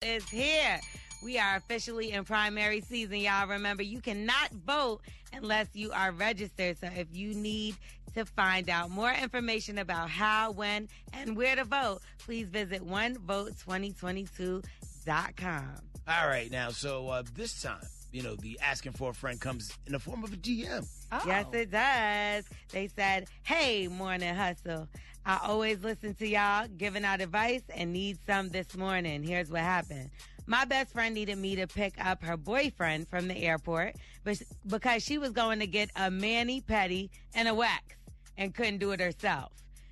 is here. We are officially in primary season, y'all. Remember, you cannot vote unless you are registered. So if you need to find out more information about how, when, and where to vote, please visit onevote2022.com. All right, now, so this time, the asking for a friend comes in the form of a DM. Oh. Yes, it does. They said, hey, Morning Hustle. I always listen to y'all, giving out advice and need some this morning. Here's what happened. My best friend needed me to pick up her boyfriend from the airport because she was going to get a mani-pedi and a wax and couldn't do it herself.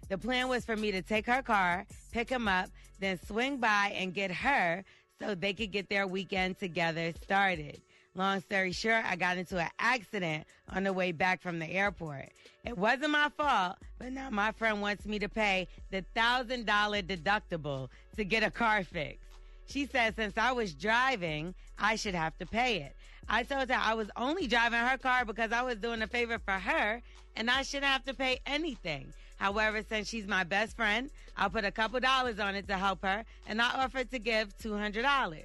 The plan was for me to take her car, pick him up, then swing by and get her so they could get their weekend together started. Long story short, I got into an accident on the way back from the airport. It wasn't my fault, but now my friend wants me to pay the $1,000 deductible to get a car fixed. She said since I was driving, I should have to pay it. I told her I was only driving her car because I was doing a favor for her and I shouldn't have to pay anything. However, since she's my best friend, I'll put a couple dollars on it to help her and I offered to give $200.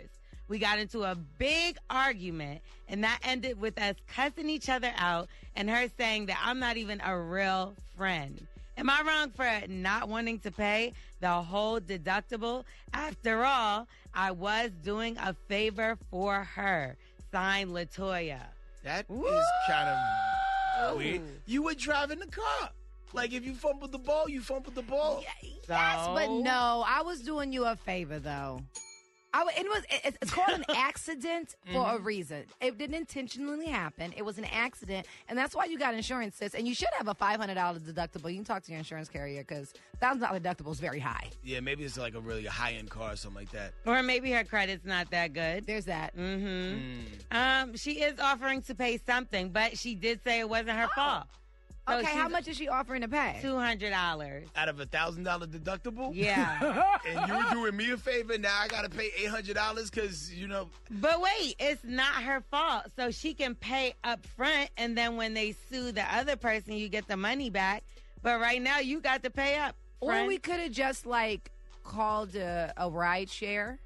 We got into a big argument and that ended with us cussing each other out and her saying that I'm not even a real friend. Am I wrong for not wanting to pay the whole deductible? After all, I was doing a favor for her. Signed, LaToya. That is kind of weird. You were driving the car. Like, if you fumbled the ball, you fumbled the ball. Yes, but no. I was doing you a favor, though. It's called an accident for a reason. It didn't intentionally happen. It was an accident, and that's why you got insurance, sis. And you should have a $500 deductible. You can talk to your insurance carrier because $1,000 deductible is very high. Yeah, maybe it's like a really high-end car or something like that. Or maybe her credit's not that good. There's that. She is offering to pay something, but she did say it wasn't her fault. So okay, how much is she offering to pay? $200. Out of $1,000 deductible? Yeah. And you were doing me a favor, now I got to pay $800 because, But wait, it's not her fault. So she can pay up front, and then when they sue the other person, you get the money back. But right now, you got to pay up, friend. Or we could have just, called a ride share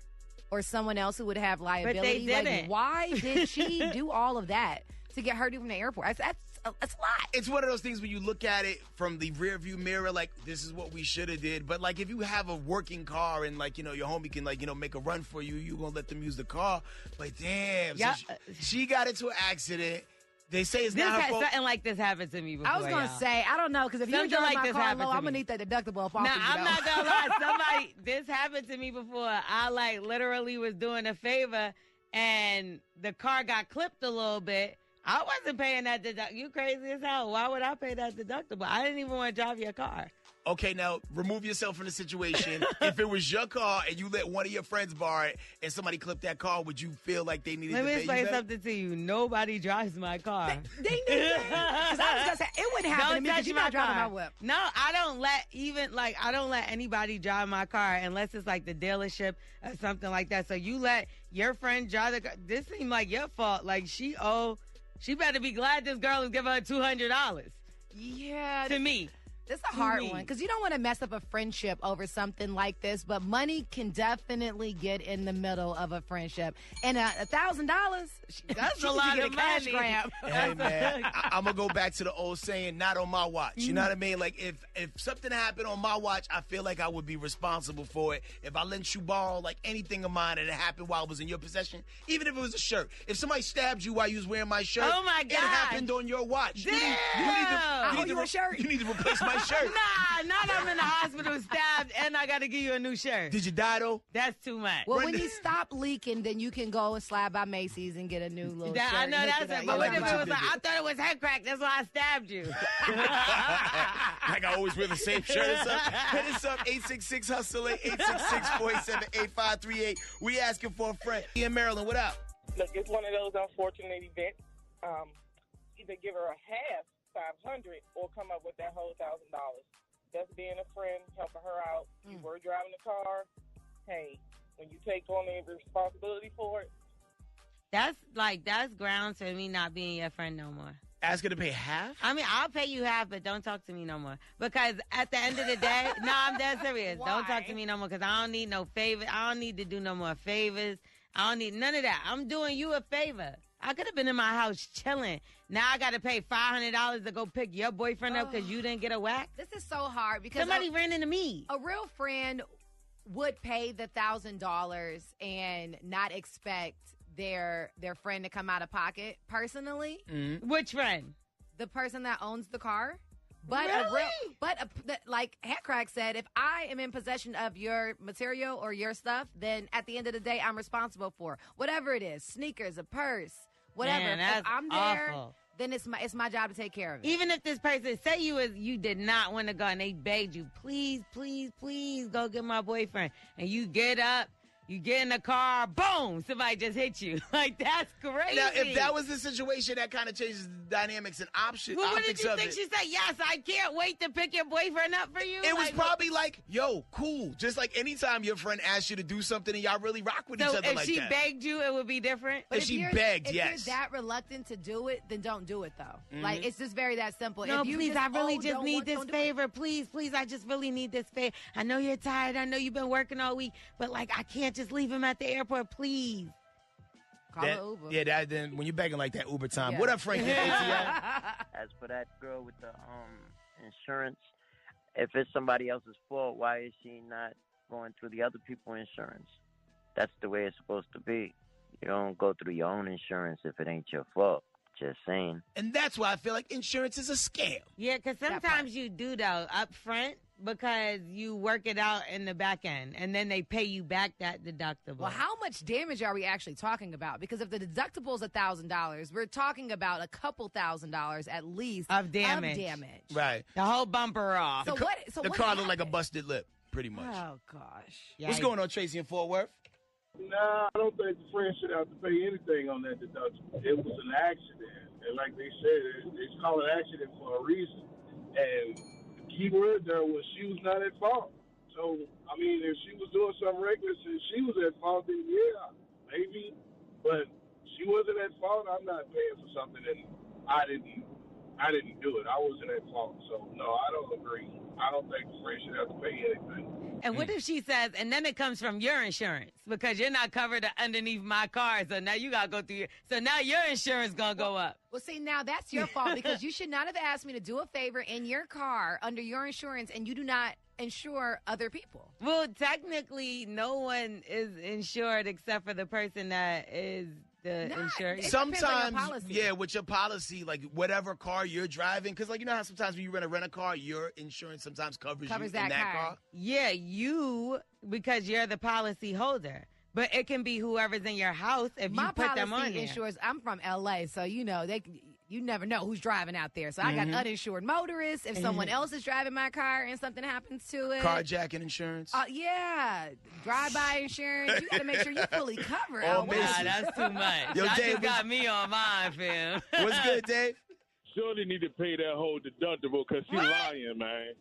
or someone else who would have liability. But they didn't. Why did she do all of that to get her to from the airport? That's a lot. It's one of those things when you look at it from the rear view mirror, this is what we should have did. But if you have a working car and your homie can make a run for you, you gonna let them use the car. But damn, yeah. So she got into an accident. They say it's not her fault. Something like this happened to me before. I was going to say, I don't know, because if you drive my car low, I'm going to need that deductible up off Now, of you, I'm not going to lie. This happened to me before. I, literally was doing a favor, and the car got clipped a little bit. I wasn't paying that deductible. You crazy as hell. Why would I pay that deductible? I didn't even want to drive your car. Okay, now, remove yourself from the situation. If it was your car and you let one of your friends borrow it and somebody clipped that car, would you feel like they needed to pay you back? Let me explain something to you. Nobody drives my car. They need to. Because I was going to say, it wouldn't happen to me because you're not driving my whip. No, I don't let anybody drive my car unless it's like the dealership or something like that. So you let your friend drive the car. This seemed like your fault. She better be glad this girl is giving her $200. Yeah. To me. This is a hard one because you don't want to mess up a friendship over something like this, but money can definitely get in the middle of a friendship. And $1,000, that's a lot of money. Grab. Hey, man, I'm going to go back to the old saying, not on my watch. You know what I mean? If something happened on my watch, I feel like I would be responsible for it. If I lent you borrow anything of mine and it happened while I was in your possession, even if it was a shirt. If somebody stabbed you while you was wearing my shirt, oh my God, it happened on your watch. Damn. You need to replace my shirt. Nah, not I'm in the hospital stabbed and I got to give you a new shirt. Did you die, though? That's too much. Well, when you stop leaking, then you can go and slide by Macy's and get a new little shirt. I know that's it. But what if it was I thought it was head crack. That's why I stabbed you. I always wear the same shirt. Hit us up, 866-HUSTLE, 866-487-8538. We asking for a friend. In Maryland, what up? Look, it's one of those unfortunate events. Either give her a half $500 or come up with that whole $1,000. That's being a friend, helping her out. You were driving the car. Hey, when you take on the responsibility for it, that's grounds for me not being your friend no more. Ask her to pay half? I mean, I'll pay you half, but don't talk to me no more. Because at the end of the day, no, I'm dead serious. Why? Don't talk to me no more because I don't need no favor. I don't need to do no more favors. I don't need none of that. I'm doing you a favor. I could have been in my house chilling. Now I got to pay $500 to go pick your boyfriend up because you didn't get a whack. This is so hard because Somebody ran into me. A real friend would pay the $1,000 and not expect their friend to come out of pocket. Personally, Which friend? the person that owns the car. But Really? like Hatcrack said, if I am in possession of your material or your stuff, then at the end of the day, I'm responsible for whatever it is, sneakers, a purse, whatever. Man, if that's I'm there, awful. then it's my job to take care of it. Even if this person say you did not want to go and they begged you, please, please, please go get my boyfriend, and you get up, you get in the car, boom, somebody just hit you. Like, that's crazy. Now, if that was the situation, that kind of changes the dynamics and options. Well, what did you think she said? Yes, I can't wait to pick your boyfriend up for you. It was Like, probably like, yo, cool. Just like anytime your friend asks you to do something and y'all really rock with each so other if like she that. begged you, it would be different. But if she you're- begged, if yes. you're that reluctant to do it, then don't do it, though. Like, it's just very that simple. No, if you please, just, I really oh, just don't need want- this don't do it. favor. Please, please, I just really need this favor. I know you're tired. I know you've been working all week, but, like, I can't just leave him at the airport, please. Call That- an Uber. Yeah, then when you're begging like that, Uber time. Yeah. What up, Frank? As for that girl with the insurance, if it's somebody else's fault, why is she not going through the other people's insurance? That's the way it's supposed to be. You don't go through your own insurance if it ain't your fault. Just saying. And that's why I feel like insurance is a scam. Yeah, because That part. sometimes you do, though, up front because you work it out in the back end, and then they pay you back that deductible. Well, how much damage are we actually talking about? Because if the deductible is $1,000, we're talking about a couple $1,000 at least Of damage. Right. The whole bumper off. So what? So The what car looked like a happened? busted lip, pretty much. Oh gosh. What's going on, Tracy in Fort Worth? Nah, I don't think the friend should have to pay anything on that deductible. It was an accident. And like they said, it's called an accident for a reason. And the key word there was she was not at fault. So, I mean, if she was doing something reckless and she was at fault, then yeah, maybe. But she wasn't at fault. I'm not paying for something that I didn't do it. I wasn't at fault. So, no, I don't agree. I don't think the friend should have to pay anything. And what if she says, and then it comes from your insurance because you're not covered underneath my car, so now you gotta go through your. So now your insurance gonna go up. Well, see, now that's your fault because you should not have asked me to do a favor in your car under your insurance, and you do not insure other people. Well, technically, no one is insured except for the person that is the Nah, insured. it depends on your Sometimes, policy. yeah, with your policy, like whatever car you're driving, because like you know how sometimes when you rent a car, your insurance sometimes covers you in that that car. car. Yeah, you because you're the policy holder. But it can be whoever's in your house if My you put policy them on there. insures. I'm from LA, so you know you never know who's driving out there. So I got uninsured motorists. If someone else is driving my car and something happens to it, Carjacking insurance. yeah, drive-by insurance. You got to make sure you're fully covered. Oh, Always. man. Nah, that's too much. Yo, That Dave, just got me on mine, fam. What's good, Dave? Surely need to pay that whole deductible because she's lying, man.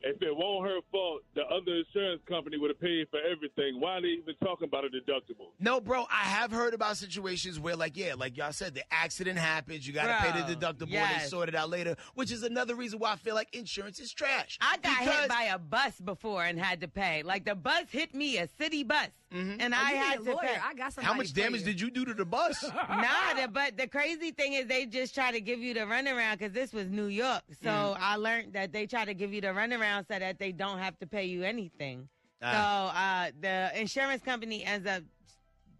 If it wasn't her fault, the other insurance company would have paid for everything. Why are they even talking about a deductible? No, bro, I have heard about situations where, like, yeah, like y'all said, the accident happens. You got to pay the Bro, deductible. yes. They sort it out later, which is another reason why I feel like insurance is trash. I got Because- hit by a bus before and had to pay. Like the bus hit me, a city bus, and I You had need to a lawyer. pay. I got somebody How much for damage you. did you do to the bus? But the crazy thing is they just try to give you the runaround because this was New York. So I learned that they try to give you the runaround so that they don't have to pay you anything. So the insurance company ends up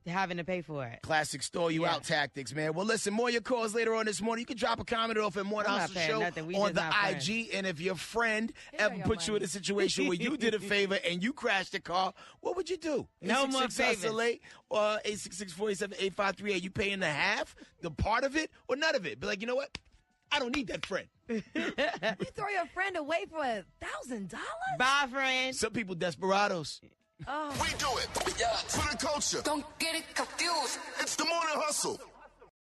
having to pay for it. Classic store you out tactics, man. Well, listen, more of your calls later on this morning. You can drop a comment off at Morning I'm not Hustle paying Show nothing. We on just the not friends. IG. And if your friend Here ever your put you in money. a situation where you did a favor and you crashed the car, what would you do? No more 866 favors. SLA or 866-47-8538. You paying the half, the part of it, or none of it? Be like, you know what? I don't need that friend. You throw your friend away for $1,000? Bye, friend. Some people desperados. Oh. We do it for the culture. Don't get it confused. It's the Morning Hustle.